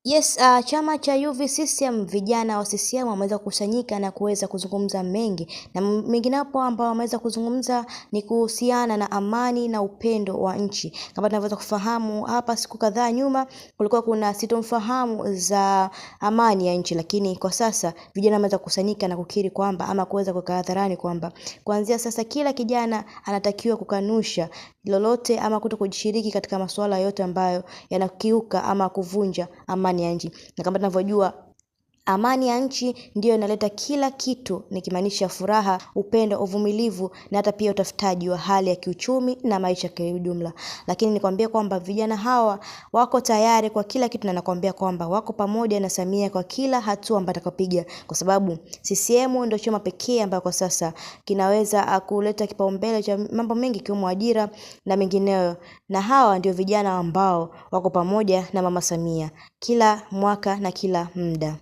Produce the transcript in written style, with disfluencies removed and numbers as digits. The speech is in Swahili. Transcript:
Yes, chama cha UVCCM, vijana wa CCM wameweza kukusanyika na kuweza kuzungumza mengi, na menginepo ambao wameweza kuzungumza ni kuhusiana na amani na upendo wa nchi. Kama tunavyoweza kufahamu, hapa siku kadhaa nyuma kulikuwa kuna sitomfahamu za amani ya nchi, lakini kwa sasa vijana wameweza kukusanyika na kukiri kwamba ama kuweza kuweka hadharani kwamba kuanzia sasa kila kijana anatakiwa kukanusha lolote ama kujishiriki katika masuala yote ambayo yanakiuka ama kuvunja amani ya nchi. Na kama tunavyojua amani ya nchi ndiyo inaleta kila kitu, nikimaanisha furaha, upendo, uvumilivu na hata pia utafutaji wa hali ya kiuchumi na maisha kwa ujumla. Lakini nikwambia kwamba vijana hawa wako tayari kwa kila kitu, na nakwambia kwamba wako pamoja na Samia kwa kila hatua ambayo atakayopiga, kwa sababu CCM ndio chama pekee ambayo kwa sasa kinaweza kuleta kipaumbele cha mambo mengi ikiwemo ajira na mengineyo, na hawa ndio vijana ambao wako pamoja na Mama Samia kila mwaka na kila muda.